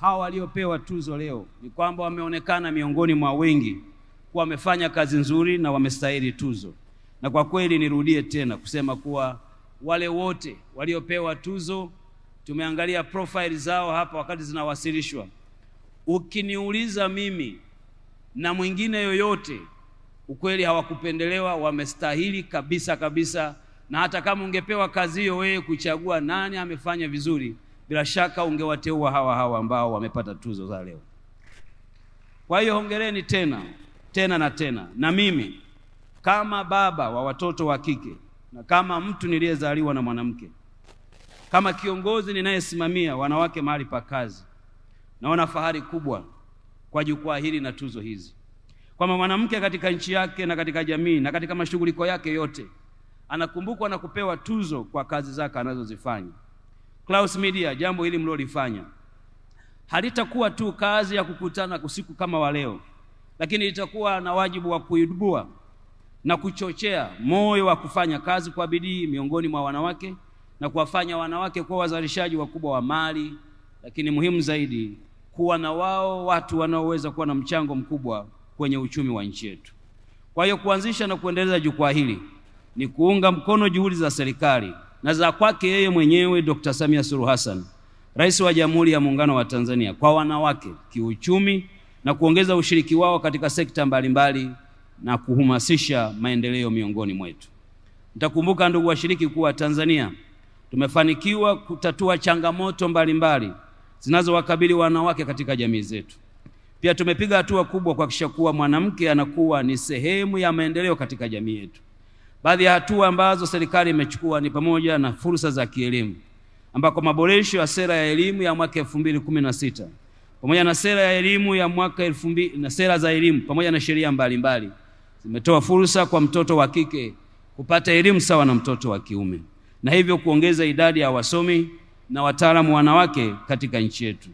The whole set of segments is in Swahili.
hawa waliopewa tuzo leo ni kwamba wameonekana miongoni mwa wengi kuwa wamefanya kazi nzuri na wamestahili tuzo. Na kwa kweli nirudie tena kusema kuwa wale wote waliopewa tuzo, tumeangalia profile zao hapa wakati zinawasilishwa. Ukiniuliza mimi na mwingine yoyote, ukweli hawakupendelewa, wamestahili kabisa kabisa. Na hata kama ungepewa kazi hiyo wewe kuchagua nani amefanya vizuri, bila shaka ungewateua hawa ambao wamepata tuzo za leo. Kwa hiyo hongereni tena na tena. Na mimi kama baba wa watoto wa kike na kama mtu niliyezaliwa na mwanamke, kama kiongozi ninayesimamia wanawake mahali pa kazi, naona fahari kubwa kwa jukwaa hili na tuzo hizi. Kwamba mwanamke katika nchi yake na katika jamii na katika mashughuliko yake yote anakumbukwa na kupewa tuzo kwa kazi zake anazozifanya. Clouds Media, jambo hili mlilofanya halitakuwa tu kazi ya kukutana usiku kama wa leo, lakini itakuwa na wajibu wa kuibua na kuchochea moyo wa kufanya kazi kwa bidii miongoni mwa wanawake na kuwafanya wanawake kuwa wazalishaji wakubwa wa mali, lakini muhimu zaidi kuwa na wao watu wanaoweza kuwa na mchango mkubwa kwenye uchumi wa nchi yetu. Kwa hiyo kuanzisha na kuendeleza jukwaa hili ni kuunga mkono juhudi za serikali na za kwake yeye mwenyewe Dr. Samia Suluhu Hassan, Rais wa Jamhuri ya Muungano wa Tanzania, kwa wanawake kiuchumi na kuongeza ushiriki wao katika sekta mbalimbali na kuhamasisha maendeleo miongoni mwetu. Mtakumbuka ndugu washiriki kuwa Tanzania tumefanikiwa kutatua changamoto mbalimbali zinazowakabili wanawake katika jamii zetu. Pia tumepiga hatua kubwa kuhakikisha kuwa mwanamke anakuwa ni sehemu ya maendeleo katika jamii yetu. Baadhi ya hatua ambazo serikali imechukua ni pamoja na fursa za kielimu, ambako maboresho ya sera ya elimu ya mwaka 2016 pamoja na sera ya elimu ya mwaka 2000 na sera za elimu pamoja na sheria mbalimbali zimetoa fursa kwa mtoto wa kike kupata elimu sawa na mtoto wa kiume, na hivyo kuongeza idadi ya wasomi na wataalamu wanawake katika nchi yetu.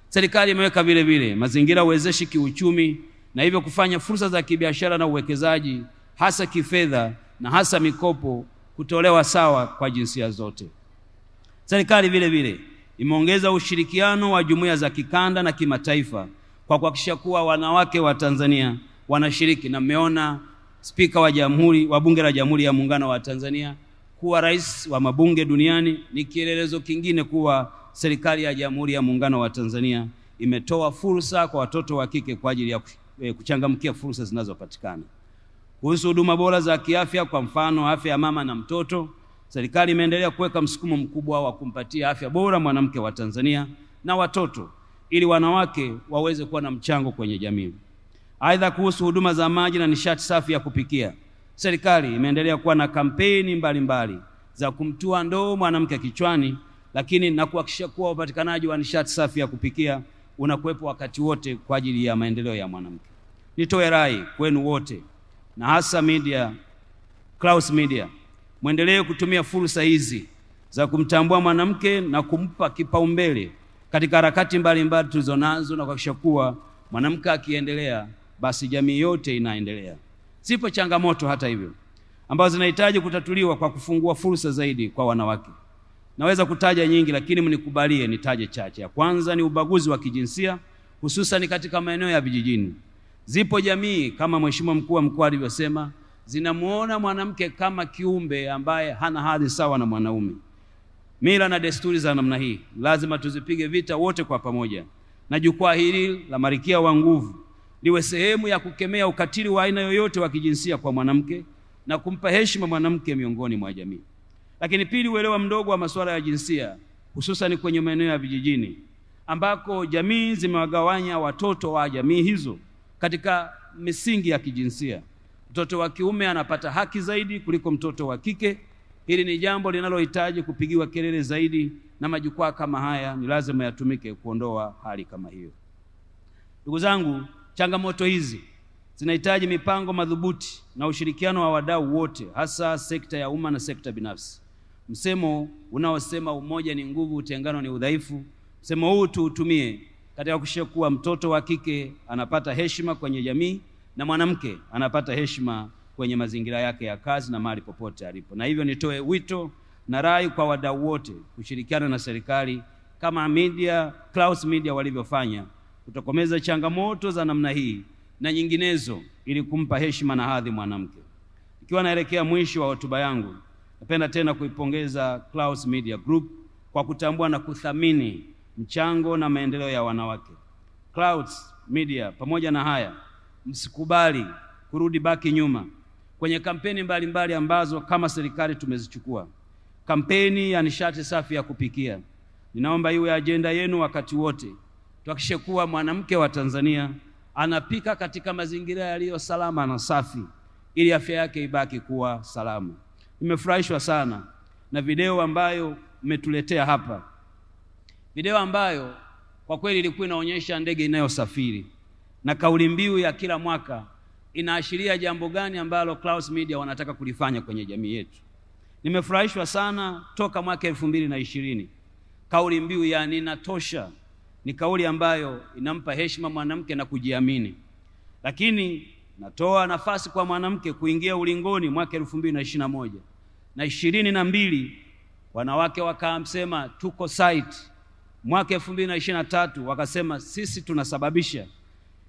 Serikali imeweka vile vile mazingira wezeshi kiuchumi na hivyo kufanya fursa za kibiashara na uwekezaji, hasa kifedha na hasa mikopo kutolewa sawa kwa jinsia zote. Serikali vile vile imeongeza ushirikiano wa jumuiya za kikanda na kimataifa kwa kuhakikisha kuwa wanawake wa Tanzania wanashiriki, na mmeona Spika wa Bunge la Jamhuri ya Muungano wa Tanzania kuwa rais wa mabunge duniani ni kielelezo kingine kuwa serikali ya Jamhuri ya Muungano wa Tanzania imetoa fursa kwa watoto wa kike kwa ajili ya kuchangamkia fursa zinazopatikana. Kuhusu huduma bora za kiafya, kwa mfano afya ya mama na mtoto, serikali imeendelea kuweka msukumo mkubwa wa kumpatia afya bora mwanamke wa Tanzania na watoto ili wanawake waweze kuwa na mchango kwenye jamii. Aidha, kuhusu huduma za maji na nishati safi ya kupikia, serikali imeendelea kuwa na kampeni mbalimbali za kumtua ndoo mwanamke kichwani, lakini na kuhakikisha kuwa upatikanaji wa nishati safi ya kupikia unakuwepo wakati wote kwa ajili ya maendeleo ya mwanamke. Nitoe rai kwenu wote na hasa Clouds Media, muendelee kutumia fursa hizi za kumtambua mwanamke na kumpa kipaumbele katika harakati mbalimbali tulizonazo, na kuhakikisha kuwa mwanamke akiendelea basi jamii yote inaendelea. Zipo changamoto hata hivyo ambazo zinahitaji kutatuliwa kwa kufungua fursa zaidi kwa wanawake. Naweza kutaja nyingi, lakini mnikubalie nitaje chache. Ya kwanza ni ubaguzi wa kijinsia, hususan katika maeneo ya vijijini. Zipo jamii kama Mheshimiwa Mkuu wa Mkoa alivyosema, zinamuona mwanamke kama kiumbe ambaye hana hadhi sawa na mwanaume. Mila na desturi za namna hii lazima tuzipige vita wote kwa pamoja, na jukwaa hili la Malkia wa Nguvu liwe sehemu ya kukemea ukatili wa aina yoyote wa kijinsia kwa mwanamke na kumpa heshima mwanamke miongoni mwa jamii. Lakini pili, uelewa mdogo wa masuala ya jinsia, hususan kwenye maeneo ya vijijini ambako jamii zimewagawanya watoto wa jamii hizo katika misingi ya kijinsia. Mtoto wa kiume anapata haki zaidi kuliko mtoto wa kike. Hili ni jambo linalohitaji kupigiwa kelele zaidi, na majukwaa kama haya ni lazima yatumike kuondoa hali kama hiyo. Ndugu zangu, changamoto hizi zinahitaji mipango madhubuti na ushirikiano wa wadau wote, hasa sekta ya umma na sekta binafsi. Msemo unaosema umoja ni nguvu, utengano ni udhaifu, msemo huu tuutumie katika kuhakikisha kuwa mtoto wa kike anapata heshima kwenye jamii na mwanamke anapata heshima kwenye mazingira yake ya kazi na mahali popote alipo. Na hivyo nitoe wito na rai kwa wadau wote kushirikiana na serikali kama Clouds Media walivyofanya, kutokomeza changamoto za namna hii na nyinginezo ili kumpa heshima na hadhi mwanamke. Ikiwa naelekea mwisho wa hotuba yangu, napenda tena kuipongeza Clouds Media Group kwa kutambua na kuthamini mchango na maendeleo ya wanawake. Clouds Media, pamoja na haya, msikubali kurudi baki nyuma kwenye kampeni mbalimbali ambazo kama serikali tumezichukua. Kampeni ya nishati safi ya kupikia, ninaomba iwe ajenda yenu wakati wote. Tuhakikishe kuwa mwanamke wa Tanzania anapika katika mazingira yaliyo salama na safi ili afya yake ibaki kuwa salama. Nimefurahishwa sana na video ambayo mmetuletea hapa. Video ambayo kwa kweli ilikuwa inaonyesha ndege inayosafiri, na kauli mbiu ya kila mwaka inaashiria jambo gani ambalo Clouds Media wanataka kulifanya kwenye jamii yetu. Nimefurahishwa sana toka mwaka 2020. Kauli mbiu ya ninatosha ni kauli ambayo inampa heshima mwanamke na kujiamini. Lakini natoa nafasi kwa mwanamke kuingia ulingoni mwaka 2021. Na 22 wanawake wakaamsema tuko site. Mwaka 2023 wakasema sisi tunasababisha.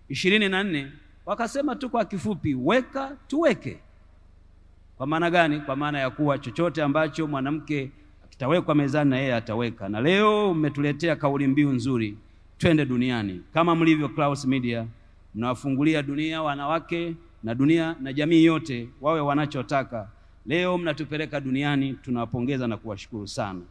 24 wakasema tu kwa kifupi weka tuweke. Kwa maana gani? Kwa maana ya kuwa chochote ambacho mwanamke kitawekwa mezani na yeye ataweka. Na leo mmetuletea kauli mbiu nzuri, twende duniani. Kama mlivyo Clouds Media, mnawafungulia dunia wanawake na dunia na jamii yote wawe wanachotaka. Leo mnatupeleka duniani, tunawapongeza na kuwashukuru sana.